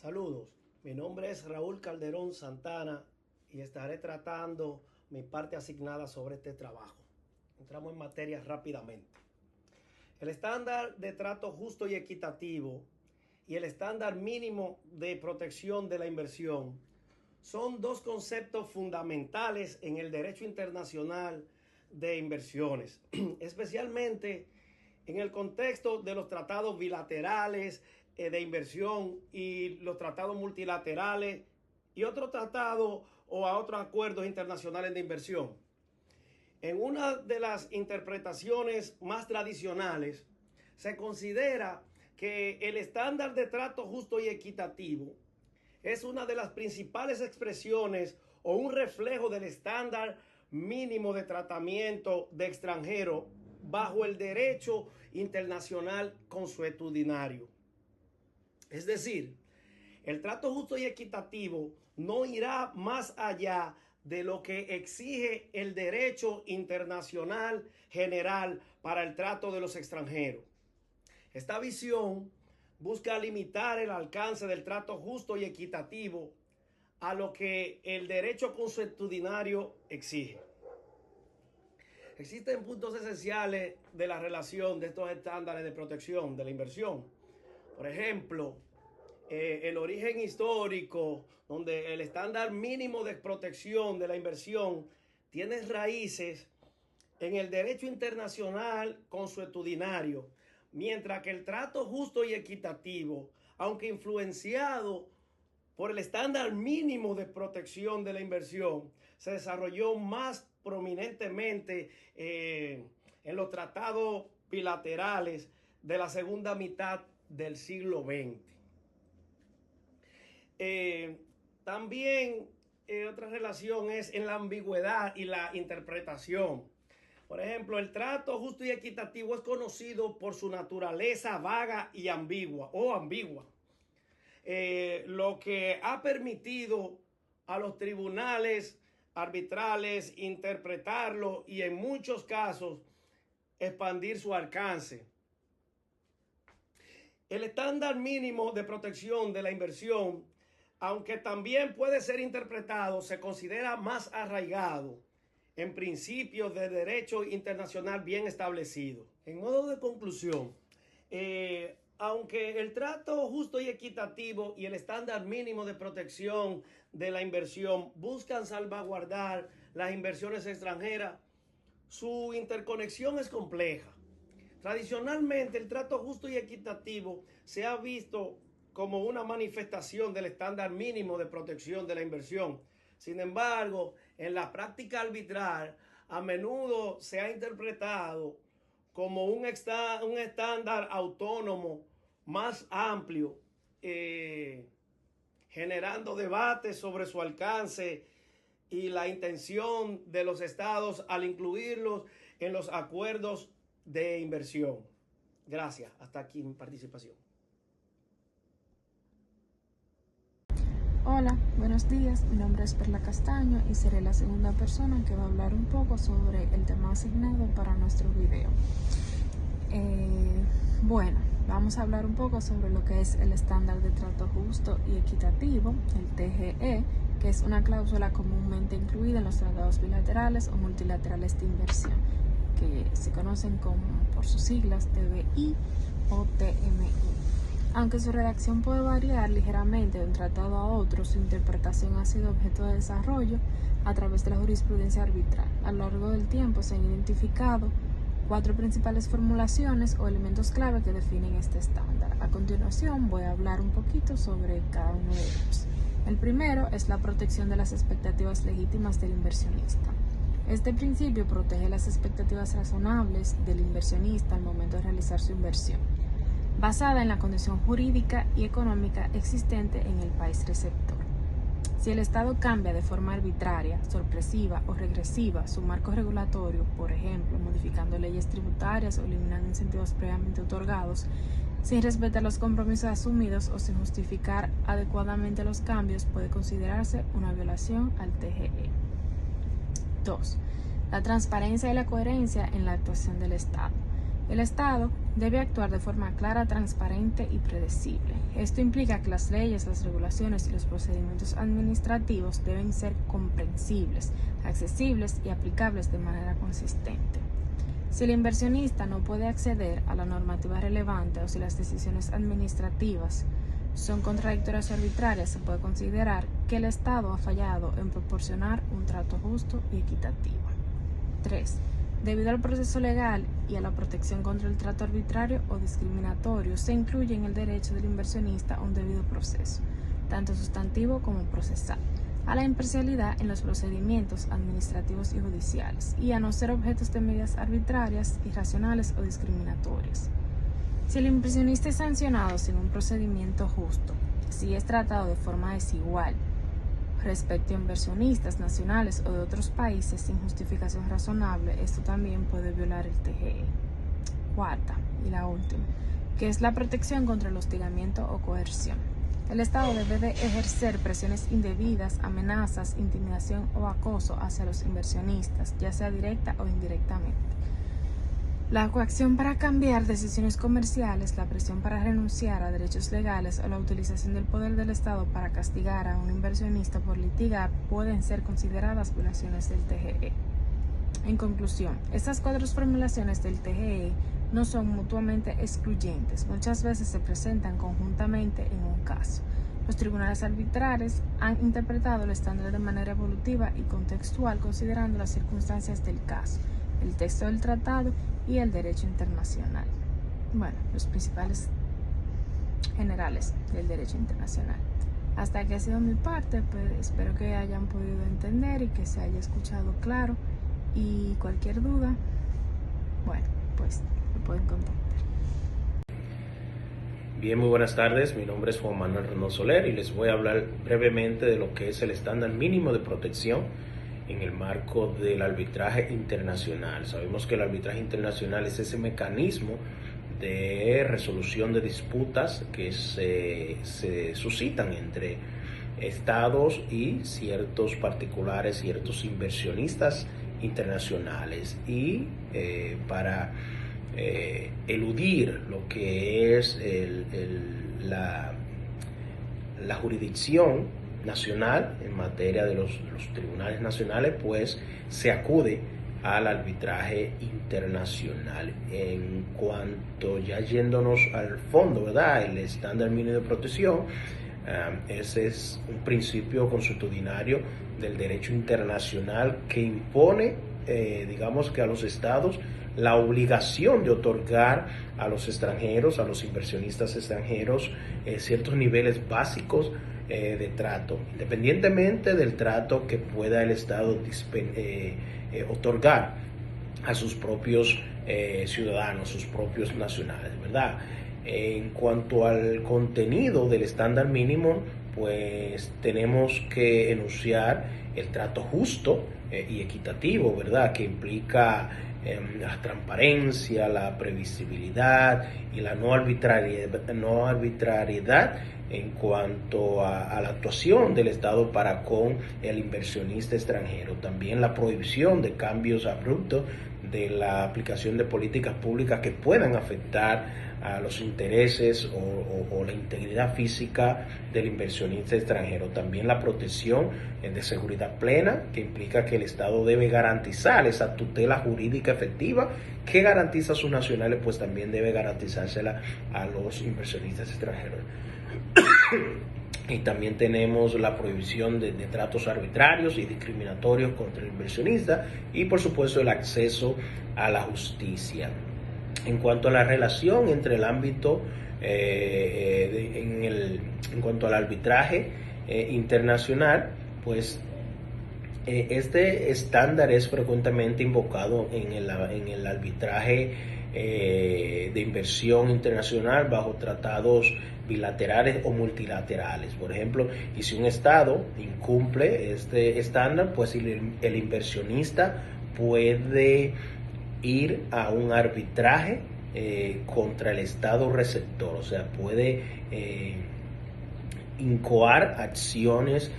Saludos, mi nombre es Raúl Calderón Santana y estaré tratando mi parte asignada sobre este trabajo. Entramos en materia rápidamente. El estándar de trato justo y equitativo y el estándar mínimo de protección de la inversión son dos conceptos fundamentales en el derecho internacional de inversiones, especialmente en el contexto de los tratados bilaterales de inversión y los tratados multilaterales y otros tratados o a otros acuerdos internacionales de inversión. En una de las interpretaciones más tradicionales, se considera que el estándar de trato justo y equitativo es una de las principales expresiones o un reflejo del estándar mínimo de tratamiento de extranjero bajo el derecho internacional consuetudinario. Es decir, el trato justo y equitativo no irá más allá de lo que exige el derecho internacional general para el trato de los extranjeros. Esta visión busca limitar el alcance del trato justo y equitativo a lo que el derecho consuetudinario exige. Existen puntos esenciales de la relación de estos estándares de protección de la inversión. Por ejemplo, el origen histórico, donde el estándar mínimo de protección de la inversión tiene raíces en el derecho internacional consuetudinario, mientras que el trato justo y equitativo, aunque influenciado por el estándar mínimo de protección de la inversión, se desarrolló más prominentemente en los tratados bilaterales de la segunda mitad del siglo XX. También otra relación es en la ambigüedad y la interpretación. Por ejemplo, el trato justo y equitativo es conocido por su naturaleza vaga y ambigua lo que ha permitido a los tribunales arbitrales interpretarlo y en muchos casos expandir su alcance. El estándar mínimo de protección de la inversión, aunque también puede ser interpretado, se considera más arraigado en principios de derecho internacional bien establecidos. En modo de conclusión, aunque el trato justo y equitativo y el estándar mínimo de protección de la inversión buscan salvaguardar las inversiones extranjeras, su interconexión es compleja. Tradicionalmente, el trato justo y equitativo se ha visto como una manifestación del estándar mínimo de protección de la inversión. Sin embargo, en la práctica arbitral, a menudo se ha interpretado como un estándar autónomo más amplio, generando debates sobre su alcance y la intención de los estados al incluirlos en los acuerdos de inversión. Gracias. Hasta aquí mi participación. Hola, buenos días. Mi nombre es Perla Castaño y seré la segunda persona que va a hablar un poco sobre el tema asignado para nuestro video. Bueno, vamos a hablar un poco sobre lo que es el estándar de trato justo y equitativo, el TGE, que es una cláusula comúnmente incluida en los tratados bilaterales o multilaterales de inversión, que se conocen por sus siglas TBI o TMI. Aunque su redacción puede variar ligeramente de un tratado a otro, su interpretación ha sido objeto de desarrollo a través de la jurisprudencia arbitral. A lo largo del tiempo se han identificado 4 principales formulaciones o elementos clave que definen este estándar. A continuación voy a hablar un poquito sobre cada uno de ellos. El primero es la protección de las expectativas legítimas del inversionista. Este principio protege las expectativas razonables del inversionista al momento de realizar su inversión, basada en la condición jurídica y económica existente en el país receptor. Si el Estado cambia de forma arbitraria, sorpresiva o regresiva su marco regulatorio, por ejemplo, modificando leyes tributarias o eliminando incentivos previamente otorgados, sin respetar los compromisos asumidos o sin justificar adecuadamente los cambios, puede considerarse una violación al TGE. 2. La transparencia y la coherencia en la actuación del Estado. El Estado debe actuar de forma clara, transparente y predecible. Esto implica que las leyes, las regulaciones y los procedimientos administrativos deben ser comprensibles, accesibles y aplicables de manera consistente. Si el inversionista no puede acceder a la normativa relevante o si las decisiones administrativas son contradictorias o arbitrarias, se puede considerar que el Estado ha fallado en proporcionar un trato justo y equitativo. 3. Debido al proceso legal y a la protección contra el trato arbitrario o discriminatorio, se incluye en el derecho del inversionista a un debido proceso, tanto sustantivo como procesal, a la imparcialidad en los procedimientos administrativos y judiciales, y a no ser objetos de medidas arbitrarias, irracionales o discriminatorias. Si el inversionista es sancionado sin un procedimiento justo, si es tratado de forma desigual respecto a inversionistas nacionales o de otros países sin justificación razonable, esto también puede violar el TGE. Cuarta y la última, que es la protección contra el hostigamiento o coerción. El Estado debe de ejercer presiones indebidas, amenazas, intimidación o acoso hacia los inversionistas, ya sea directa o indirectamente. La coacción para cambiar decisiones comerciales, la presión para renunciar a derechos legales o la utilización del poder del Estado para castigar a un inversionista por litigar pueden ser consideradas violaciones del TGE. En conclusión, estas 4 formulaciones del TGE no son mutuamente excluyentes, muchas veces se presentan conjuntamente en un caso. Los tribunales arbitrales han interpretado el estándar de manera evolutiva y contextual considerando las circunstancias del caso, el texto del tratado y el derecho internacional. Bueno, los principales generales del derecho internacional. Hasta aquí ha sido mi parte, pues espero que hayan podido entender y que se haya escuchado claro, y cualquier duda, bueno, pues me pueden contactar. Bien, muy buenas tardes, mi nombre es Juan Manuel Renaud Soler y les voy a hablar brevemente de lo que es el estándar mínimo de protección en el marco del arbitraje internacional. Sabemos que el arbitraje internacional es ese mecanismo de resolución de disputas que se suscitan entre estados y ciertos particulares, ciertos inversionistas internacionales, y para eludir lo que es la jurisdicción nacional en materia de los tribunales nacionales, pues se acude al arbitraje internacional. En cuanto, ya yéndonos al fondo, ¿verdad?, el estándar mínimo de protección, ese es un principio consuetudinario del derecho internacional que impone, digamos que a los estados, la obligación de otorgar a los extranjeros, a los inversionistas extranjeros, ciertos niveles básicos de trato, independientemente del trato que pueda el Estado otorgar a sus propios ciudadanos, sus propios nacionales, ¿verdad? En cuanto al contenido del estándar mínimo, pues tenemos que enunciar el trato justo y equitativo, ¿verdad?, que implica la transparencia, la previsibilidad y la no arbitrariedad en cuanto a la actuación del Estado para con el inversionista extranjero. También la prohibición de cambios abruptos de la aplicación de políticas públicas que puedan afectar a los intereses o la integridad física del inversionista extranjero. También la protección de seguridad plena, que implica que el Estado debe garantizar esa tutela jurídica efectiva que garantiza a sus nacionales, pues también debe garantizársela a los inversionistas extranjeros. Y también tenemos la prohibición de tratos arbitrarios y discriminatorios contra el inversionista, y por supuesto el acceso a la justicia. En cuanto a la relación entre el ámbito, en cuanto al arbitraje internacional, pues este estándar es frecuentemente invocado en el arbitraje de inversión internacional bajo tratados bilaterales o multilaterales. Por ejemplo, y si un Estado incumple este estándar, pues el inversionista puede ir a un arbitraje contra el Estado receptor, o sea, puede incoar acciones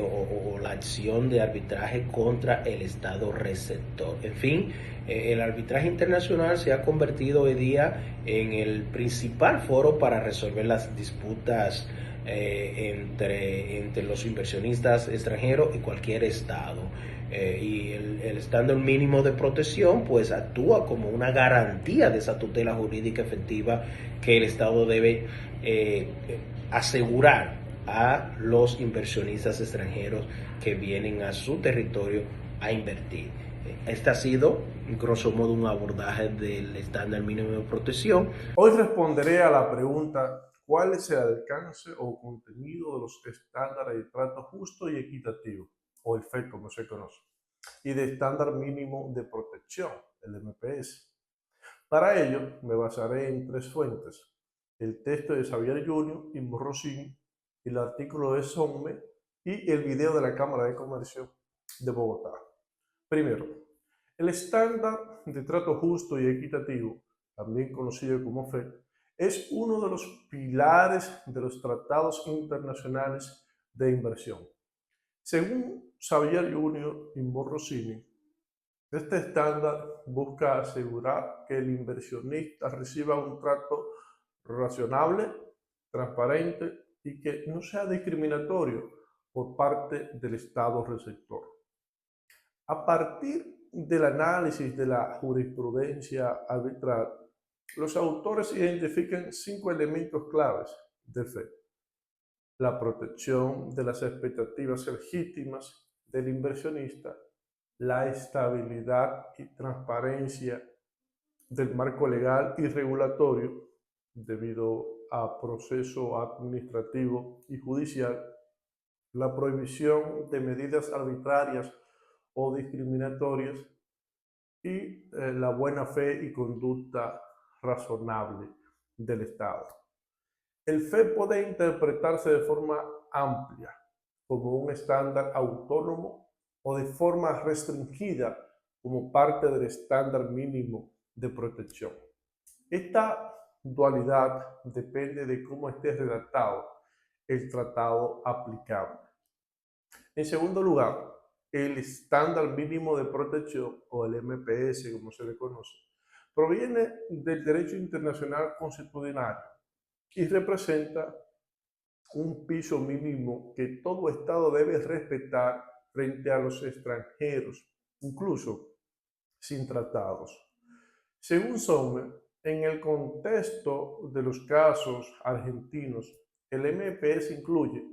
o la acción de arbitraje contra el Estado receptor. En fin, el arbitraje internacional se ha convertido hoy día en el principal foro para resolver las disputas entre los inversionistas extranjeros y cualquier Estado. Y el estándar mínimo de protección pues actúa como una garantía de esa tutela jurídica efectiva que el Estado debe asegurar a los inversionistas extranjeros que vienen a su territorio a invertir. Este ha sido, grosso modo, un abordaje del estándar mínimo de protección. Hoy responderé a la pregunta: ¿cuál es el alcance o contenido de los estándares de trato justo y equitativo, o el FED como se conoce, y de estándar mínimo de protección, el MPS? Para ello, me basaré en 3 fuentes: el texto de Xavier Junior y Morrosini, el artículo de SOMME y el video de la Cámara de Comercio de Bogotá. Primero, el estándar de trato justo y equitativo, también conocido como FED, es uno de los pilares de los tratados internacionales de inversión. Según Xavier Junior y Morrosini, este estándar busca asegurar que el inversionista reciba un trato razonable, transparente y que no sea discriminatorio por parte del Estado receptor. A partir del análisis de la jurisprudencia arbitral, los autores identifican 5 elementos claves del FED: la protección de las expectativas legítimas del inversionista, la estabilidad y transparencia del marco legal y regulatorio debido a proceso administrativo y judicial, la prohibición de medidas arbitrarias o discriminatorias y la buena fe y conducta razonable del Estado. El FED puede interpretarse de forma amplia como un estándar autónomo o de forma restringida como parte del estándar mínimo de protección. Esta dualidad depende de cómo esté redactado el tratado aplicable. En segundo lugar, el estándar mínimo de protección, o el MPS como se le conoce, proviene del derecho internacional consuetudinario y representa un piso mínimo que todo Estado debe respetar frente a los extranjeros, incluso sin tratados. Según Sommer, en el contexto de los casos argentinos, el MPS incluye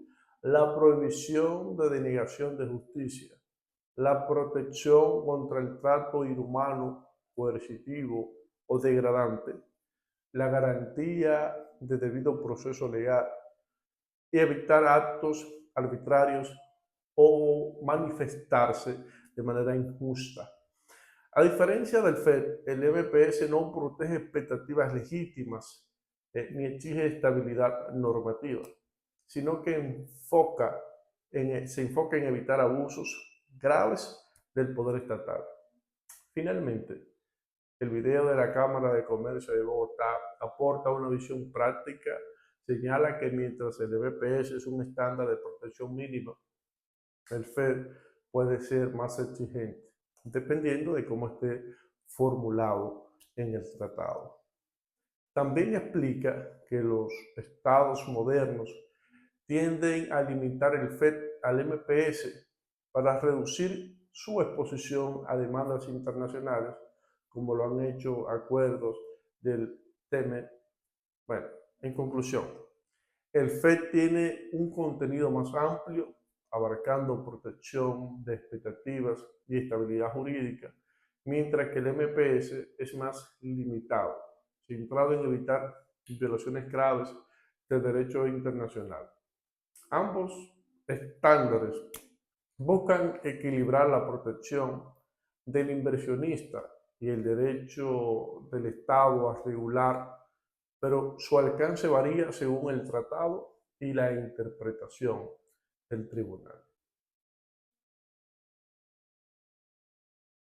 la prohibición de denegación de justicia, la protección contra el trato inhumano, coercitivo o degradante, la garantía de debido proceso legal y evitar actos arbitrarios o manifestarse de manera injusta. A diferencia del FED, el MPS no protege expectativas legítimas ni exige estabilidad normativa, sino que se enfoca en evitar abusos graves del poder estatal. Finalmente, el video de la Cámara de Comercio de Bogotá aporta una visión práctica. Señala que mientras el MPS es un estándar de protección mínima, el FED puede ser más exigente, dependiendo de cómo esté formulado en el tratado. También explica que los estados modernos tienden a limitar el FED al MPS para reducir su exposición a demandas internacionales, como lo han hecho acuerdos del TEMEC. Bueno, en conclusión, el FED tiene un contenido más amplio, abarcando protección de expectativas y estabilidad jurídica, mientras que el MPS es más limitado, centrado en evitar violaciones graves del derecho internacional. Ambos estándares buscan equilibrar la protección del inversionista y el derecho del Estado a regular, pero su alcance varía según el tratado y la interpretación del tribunal.